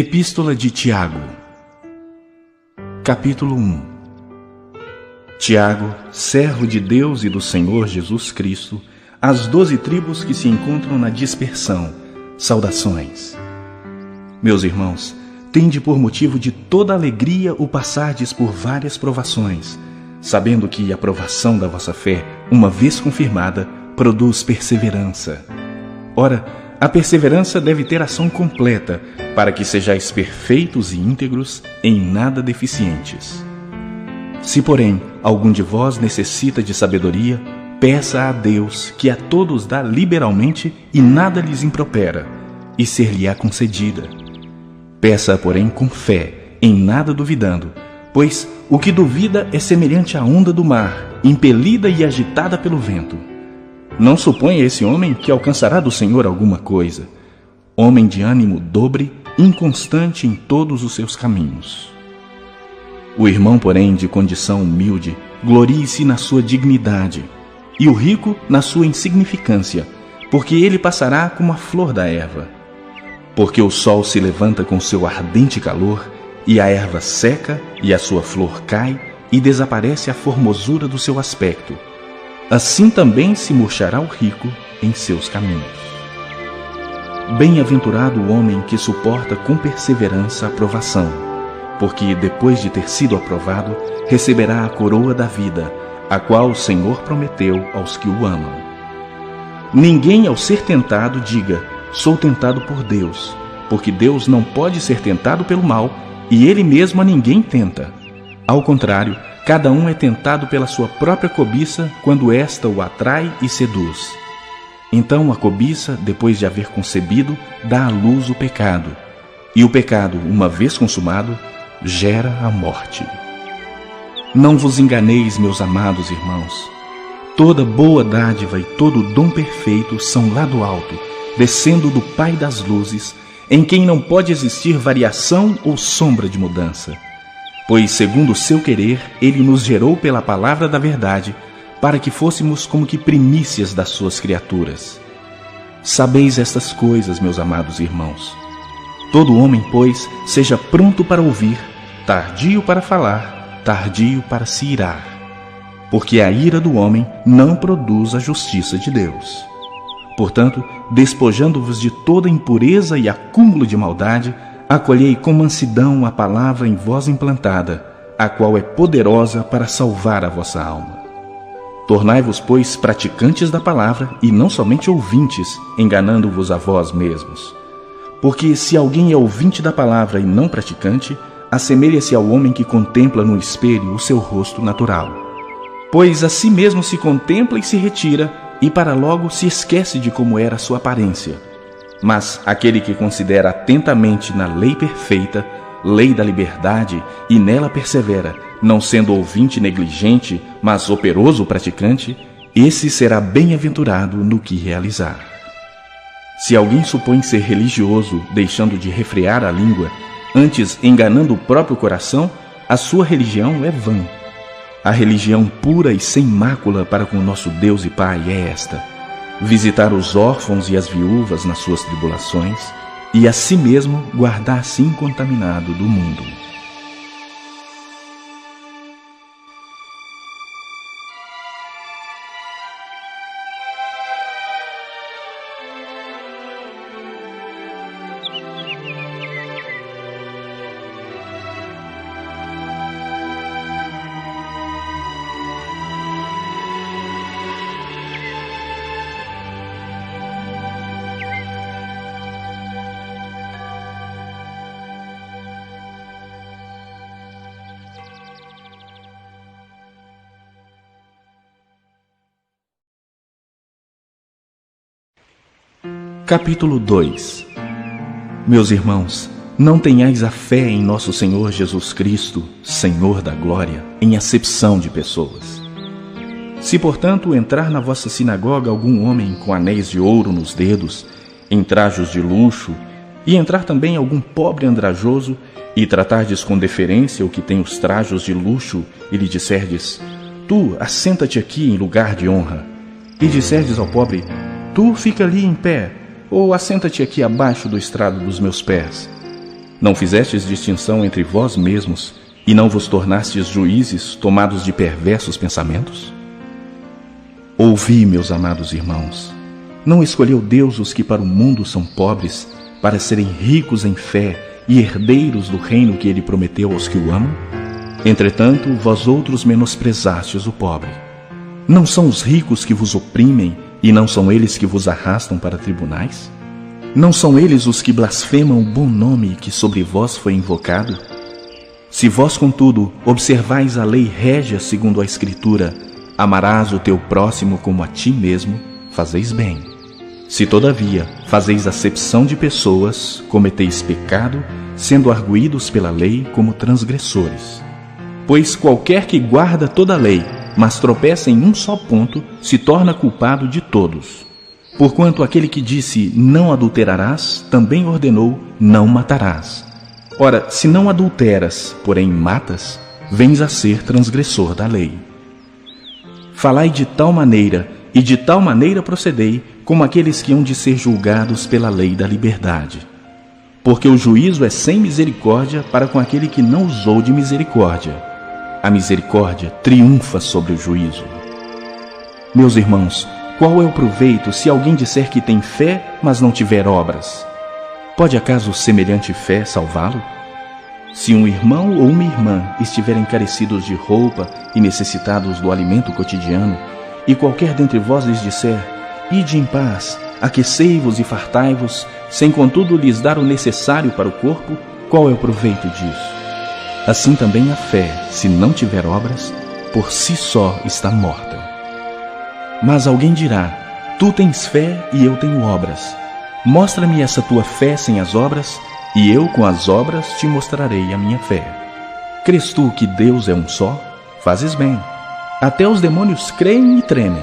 Epístola de Tiago, capítulo 1. Tiago, servo de Deus e do Senhor Jesus Cristo, às 12 tribos que se encontram na dispersão, saudações. Meus irmãos, tende por motivo de toda alegria o passardes por várias provações, sabendo que a provação da vossa fé, uma vez confirmada, produz perseverança. Ora, a perseverança deve ter ação completa, para que sejais perfeitos e íntegros, em nada deficientes. Se, porém, algum de vós necessita de sabedoria, peça a Deus, que a todos dá liberalmente e nada lhes impropera, e ser-lhe-á concedida. Peça, porém, com fé, em nada duvidando, pois o que duvida é semelhante à onda do mar, impelida e agitada pelo vento. Não suponha esse homem que alcançará do Senhor alguma coisa. Homem de ânimo dobre, inconstante em todos os seus caminhos. O irmão, porém, de condição humilde, glorie-se na sua dignidade, e o rico na sua insignificância, porque ele passará como a flor da erva. Porque o sol se levanta com seu ardente calor, e a erva seca, e a sua flor cai, e desaparece a formosura do seu aspecto. Assim também se murchará o rico em seus caminhos. Bem-aventurado o homem que suporta com perseverança a provação, porque depois de ter sido aprovado, receberá a coroa da vida, a qual o Senhor prometeu aos que o amam. Ninguém, ao ser tentado, diga: sou tentado por Deus, porque Deus não pode ser tentado pelo mal, e Ele mesmo a ninguém tenta. Ao contrário, cada um é tentado pela sua própria cobiça, quando esta o atrai e seduz. Então a cobiça, depois de haver concebido, dá à luz o pecado. E o pecado, uma vez consumado, gera a morte. Não vos enganeis, meus amados irmãos. Toda boa dádiva e todo dom perfeito são lá do alto, descendo do Pai das luzes, em quem não pode existir variação ou sombra de mudança. Pois, segundo o seu querer, Ele nos gerou pela palavra da verdade, para que fôssemos como que primícias das suas criaturas. Sabeis estas coisas, meus amados irmãos. Todo homem, pois, seja pronto para ouvir, tardio para falar, tardio para se irar. Porque a ira do homem não produz a justiça de Deus. Portanto, despojando-vos de toda impureza e acúmulo de maldade, acolhei com mansidão a palavra em vós implantada, a qual é poderosa para salvar a vossa alma. Tornai-vos, pois, praticantes da palavra e não somente ouvintes, enganando-vos a vós mesmos. Porque se alguém é ouvinte da palavra e não praticante, assemelha-se ao homem que contempla no espelho o seu rosto natural. Pois a si mesmo se contempla e se retira, e para logo se esquece de como era a sua aparência. Mas aquele que considera atentamente na lei perfeita, lei da liberdade, e nela persevera, não sendo ouvinte negligente, mas operoso praticante, esse será bem-aventurado no que realizar. Se alguém supõe ser religioso, deixando de refrear a língua, antes enganando o próprio coração, a sua religião é vã. A religião pura e sem mácula para com nosso Deus e Pai é esta: visitar os órfãos e as viúvas nas suas tribulações, e a si mesmo guardar-se incontaminado do mundo. Capítulo 2. Meus irmãos, não tenhais a fé em nosso Senhor Jesus Cristo, Senhor da glória, em acepção de pessoas. Se, portanto, entrar na vossa sinagoga algum homem com anéis de ouro nos dedos, em trajos de luxo, e entrar também algum pobre andrajoso, e tratardes com deferência o que tem os trajos de luxo, e lhe disserdes: tu, assenta-te aqui em lugar de honra, e disserdes ao pobre: tu, fica ali em pé, ou assenta-te aqui abaixo do estrado dos meus pés. Não fizestes distinção entre vós mesmos e não vos tornastes juízes tomados de perversos pensamentos? Ouvi, meus amados irmãos, não escolheu Deus os que para o mundo são pobres, para serem ricos em fé e herdeiros do reino que ele prometeu aos que o amam? Entretanto, vós outros menosprezastes o pobre. Não são os ricos que vos oprimem e não são eles que vos arrastam para tribunais? Não são eles os que blasfemam o bom nome que sobre vós foi invocado? Se vós, contudo, observais a lei régia segundo a Escritura, amarás o teu próximo como a ti mesmo, fazeis bem. Se, todavia, fazeis acepção de pessoas, cometeis pecado, sendo arguídos pela lei como transgressores. Pois qualquer que guarda toda a lei, mas tropeça em um só ponto, se torna culpado de todos. Porquanto aquele que disse, não adulterarás, também ordenou, não matarás. Ora, se não adulteras, porém matas, vens a ser transgressor da lei. Falai de tal maneira, e de tal maneira procedei, como aqueles que hão de ser julgados pela lei da liberdade. Porque o juízo é sem misericórdia para com aquele que não usou de misericórdia. A misericórdia triunfa sobre o juízo. Meus irmãos, qual é o proveito se alguém disser que tem fé, mas não tiver obras? Pode acaso semelhante fé salvá-lo? Se um irmão ou uma irmã estiverem carecidos de roupa e necessitados do alimento cotidiano, e qualquer dentre vós lhes disser, ide em paz, aquecei-vos e fartai-vos, sem contudo lhes dar o necessário para o corpo, qual é o proveito disso? Assim também a fé, se não tiver obras, por si só está morta. Mas alguém dirá, tu tens fé e eu tenho obras. Mostra-me essa tua fé sem as obras, e eu com as obras te mostrarei a minha fé. Crês tu que Deus é um só? Fazes bem. Até os demônios creem e tremem.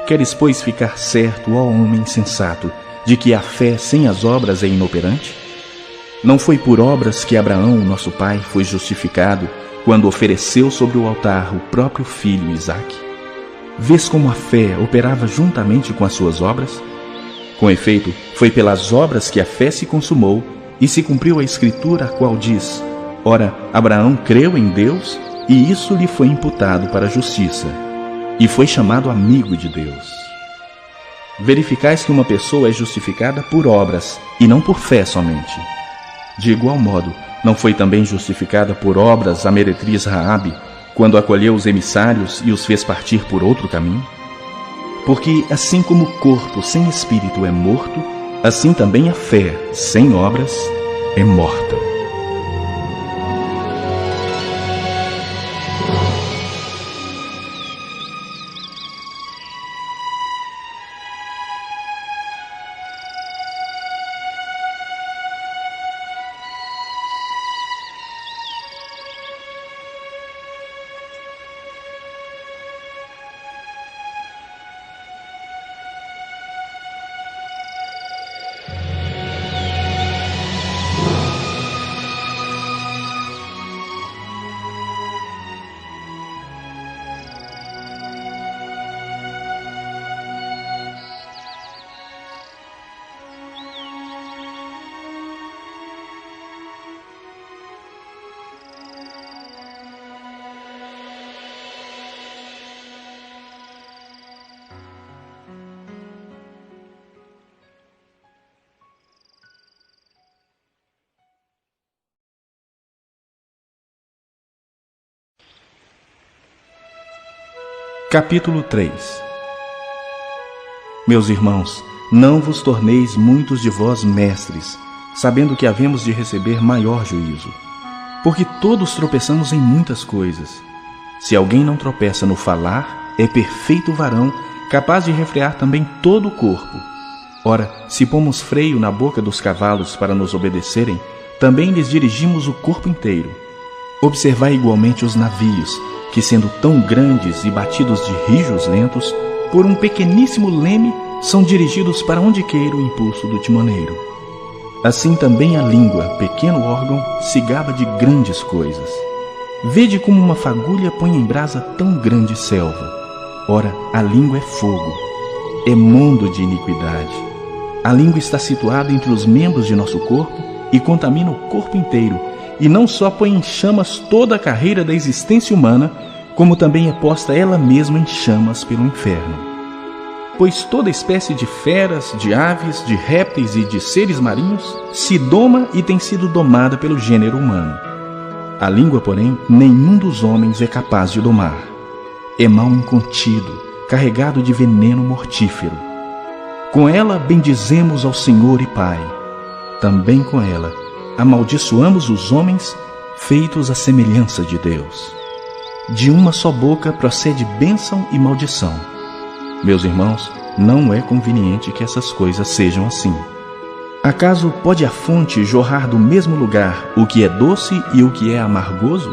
Queres, pois, ficar certo, ó homem sensato, de que a fé sem as obras é inoperante? Não foi por obras que Abraão, nosso pai, foi justificado, quando ofereceu sobre o altar o próprio filho Isaque? Vês como a fé operava juntamente com as suas obras? Com efeito, foi pelas obras que a fé se consumou e se cumpriu a Escritura, a qual diz, ora, Abraão creu em Deus e isso lhe foi imputado para a justiça, e foi chamado amigo de Deus. Verificais que uma pessoa é justificada por obras e não por fé somente. De igual modo, não foi também justificada por obras a meretriz Raabe, quando acolheu os emissários e os fez partir por outro caminho? Porque assim como o corpo sem espírito é morto, assim também a fé sem obras é morta. Capítulo 3. Meus irmãos, não vos torneis muitos de vós mestres, sabendo que havemos de receber maior juízo. Porque todos tropeçamos em muitas coisas. Se alguém não tropeça no falar, é perfeito varão, capaz de refrear também todo o corpo. Ora, se pomos freio na boca dos cavalos para nos obedecerem, também lhes dirigimos o corpo inteiro. Observai igualmente os navios, que sendo tão grandes e batidos de rijos lentos, por um pequeníssimo leme, são dirigidos para onde queira o impulso do timoneiro. Assim também a língua, pequeno órgão, se gaba de grandes coisas. Vede como uma fagulha põe em brasa tão grande selva. Ora, a língua é fogo, é mundo de iniquidade. A língua está situada entre os membros de nosso corpo e contamina o corpo inteiro, e não só põe em chamas toda a carreira da existência humana, como também é posta ela mesma em chamas pelo inferno. Pois toda espécie de feras, de aves, de répteis e de seres marinhos se doma e tem sido domada pelo gênero humano. A língua, porém, nenhum dos homens é capaz de domar. É mal incontido, carregado de veneno mortífero. Com ela bendizemos ao Senhor e Pai. Também com ela amaldiçoamos os homens feitos à semelhança de Deus. De uma só boca procede bênção e maldição. Meus irmãos, não é conveniente que essas coisas sejam assim. Acaso pode a fonte jorrar do mesmo lugar o que é doce e o que é amargoso?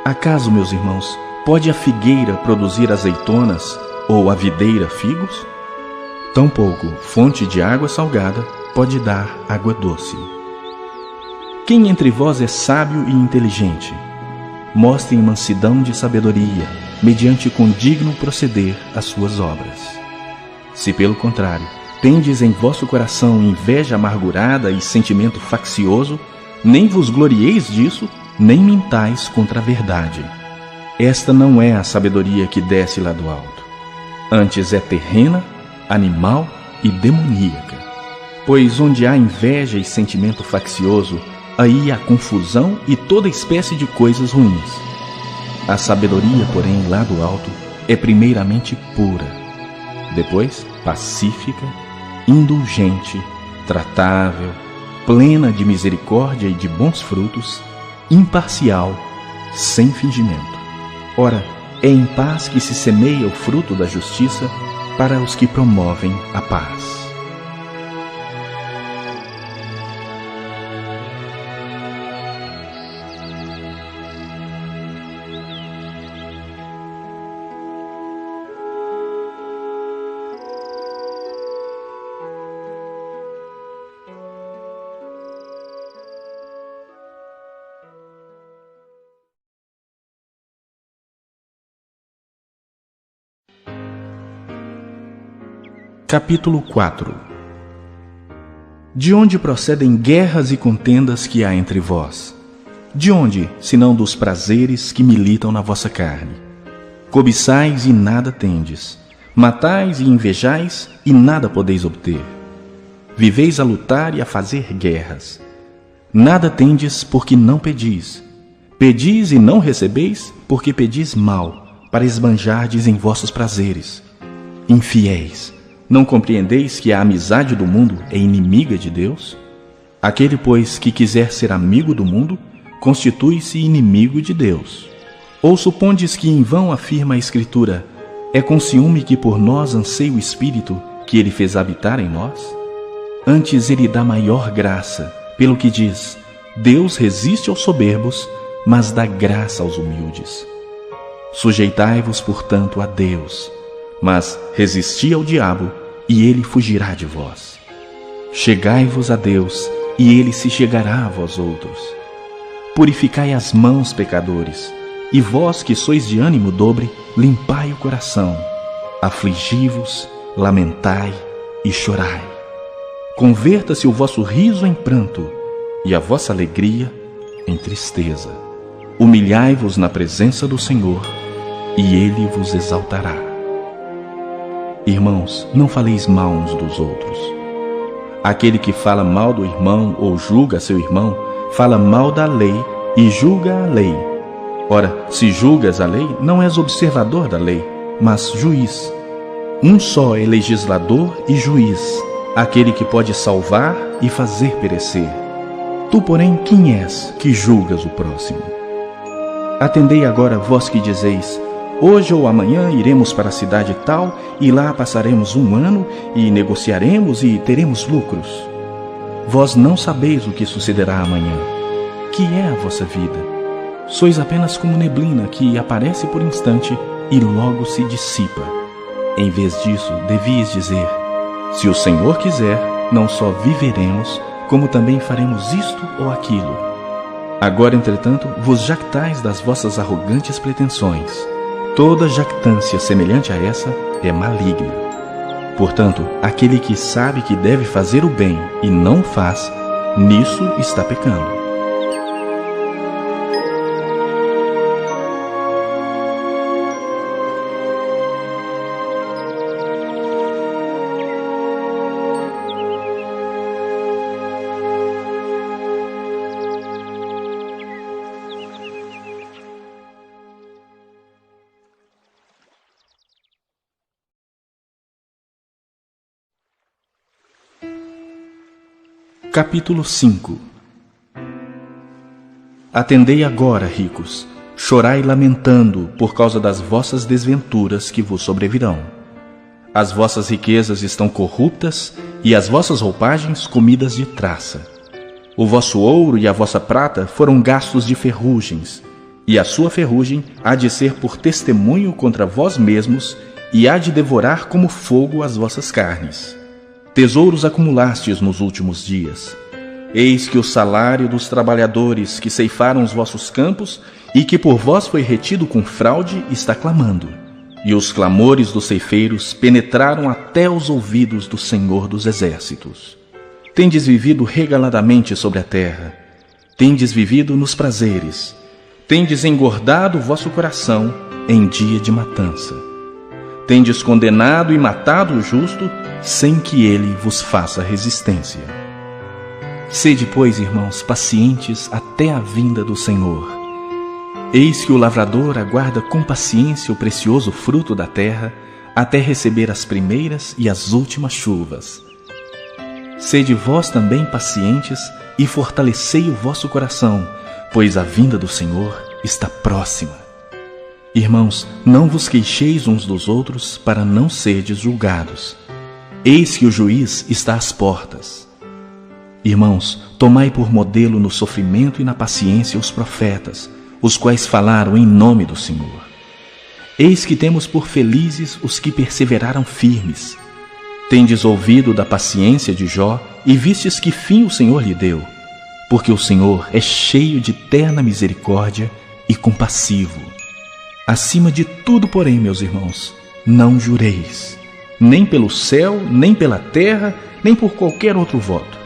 Acaso, meus irmãos, pode a figueira produzir azeitonas ou a videira figos? Tampouco fonte de água salgada pode dar água doce. Quem entre vós é sábio e inteligente? Mostrem mansidão de sabedoria, mediante condigno proceder as suas obras. Se, pelo contrário, tendes em vosso coração inveja amargurada e sentimento faccioso, nem vos glorieis disso, nem mintais contra a verdade. Esta não é a sabedoria que desce lá do alto. Antes é terrena, animal e demoníaca. Pois onde há inveja e sentimento faccioso, aí há confusão e toda espécie de coisas ruins. A sabedoria, porém, lá do alto, é primeiramente pura, depois pacífica, indulgente, tratável, plena de misericórdia e de bons frutos, imparcial, sem fingimento. Ora, é em paz que se semeia o fruto da justiça para os que promovem a paz. Capítulo 4. De onde procedem guerras e contendas que há entre vós? De onde, senão dos prazeres que militam na vossa carne? Cobiçais e nada tendes, matais e invejais e nada podeis obter. Viveis a lutar e a fazer guerras. Nada tendes porque não pedis. Pedis e não recebeis porque pedis mal, para esbanjardes em vossos prazeres. Infiéis! Não compreendeis que a amizade do mundo é inimiga de Deus? Aquele, pois, que quiser ser amigo do mundo, constitui-se inimigo de Deus. Ou supondes que em vão afirma a Escritura, é com ciúme que por nós anseia o Espírito que ele fez habitar em nós? Antes ele dá maior graça, pelo que diz, Deus resiste aos soberbos, mas dá graça aos humildes. Sujeitai-vos, portanto, a Deus, mas resisti ao diabo, e ele fugirá de vós. Chegai-vos a Deus, e ele se chegará a vós outros. Purificai as mãos, pecadores, e vós que sois de ânimo dobre, limpai o coração. Afligi-vos, lamentai e chorai. Converta-se o vosso riso em pranto, e a vossa alegria em tristeza. Humilhai-vos na presença do Senhor, e ele vos exaltará. Irmãos, não faleis mal uns dos outros. Aquele que fala mal do irmão ou julga seu irmão, fala mal da lei e julga a lei. Ora, se julgas a lei, não és observador da lei, mas juiz. Um só é legislador e juiz, aquele que pode salvar e fazer perecer. Tu, porém, quem és que julgas o próximo? Atendei agora vós que dizeis, hoje ou amanhã iremos para a cidade tal, e lá passaremos um ano, e negociaremos e teremos lucros. Vós não sabeis o que sucederá amanhã. Que é a vossa vida? Sois apenas como neblina que aparece por instante e logo se dissipa. Em vez disso, devias dizer, se o Senhor quiser, não só viveremos, como também faremos isto ou aquilo. Agora, entretanto, vos jactais das vossas arrogantes pretensões. Toda jactância semelhante a essa é maligna. Portanto, aquele que sabe que deve fazer o bem e não faz, nisso está pecando. Capítulo 5. Atendei agora, ricos, chorai lamentando por causa das vossas desventuras que vos sobrevirão. As vossas riquezas estão corruptas e as vossas roupagens comidas de traça. O vosso ouro e a vossa prata foram gastos de ferrugens, e a sua ferrugem há de ser por testemunho contra vós mesmos e há de devorar como fogo as vossas carnes. Tesouros acumulastes nos últimos dias. Eis que o salário dos trabalhadores que ceifaram os vossos campos e que por vós foi retido com fraude está clamando. E os clamores dos ceifeiros penetraram até os ouvidos do Senhor dos Exércitos. Tendes vivido regaladamente sobre a terra. Tendes vivido nos prazeres. Tendes engordado o vosso coração em dia de matança. Tendes condenado e matado o justo, sem que ele vos faça resistência. Sede, pois, irmãos, pacientes até a vinda do Senhor. Eis que o lavrador aguarda com paciência o precioso fruto da terra, até receber as primeiras e as últimas chuvas. Sede vós também pacientes e fortalecei o vosso coração, pois a vinda do Senhor está próxima. Irmãos, não vos queixeis uns dos outros para não serdes julgados. Eis que o juiz está às portas. Irmãos, tomai por modelo no sofrimento e na paciência os profetas, os quais falaram em nome do Senhor. Eis que temos por felizes os que perseveraram firmes. Tendes ouvido da paciência de Jó e vistes que fim o Senhor lhe deu, porque o Senhor é cheio de terna misericórdia e compassivo. Acima de tudo, porém, meus irmãos, não jureis, nem pelo céu, nem pela terra, nem por qualquer outro voto.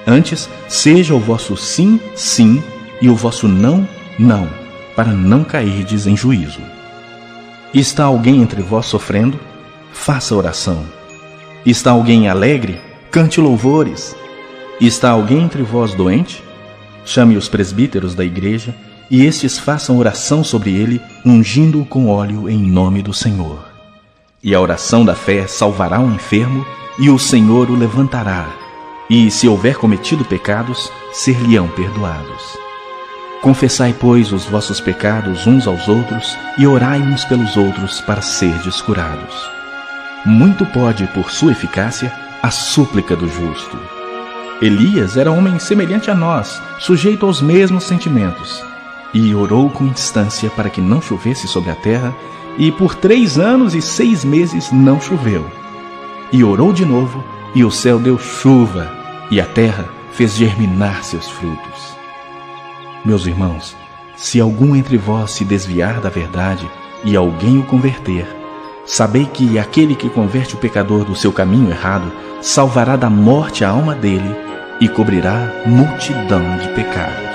Antes, seja o vosso sim, sim, e o vosso não, não, para não cairdes em juízo. Está alguém entre vós sofrendo? Faça oração. Está alguém alegre? Cante louvores. Está alguém entre vós doente? Chame os presbíteros da igreja, e estes façam oração sobre ele, ungindo-o com óleo em nome do Senhor. E a oração da fé salvará o enfermo, e o Senhor o levantará. E, se houver cometido pecados, ser-lhe-ão perdoados. Confessai, pois, os vossos pecados uns aos outros, e orai uns pelos outros para serdes curados. Muito pode, por sua eficácia, a súplica do justo. Elias era homem semelhante a nós, sujeito aos mesmos sentimentos, e orou com instância para que não chovesse sobre a terra, e por 3 anos e 6 meses não choveu. E orou de novo, e o céu deu chuva, e a terra fez germinar seus frutos. Meus irmãos, se algum entre vós se desviar da verdade, e alguém o converter, sabei que aquele que converte o pecador do seu caminho errado, salvará da morte a alma dele, e cobrirá multidão de pecados.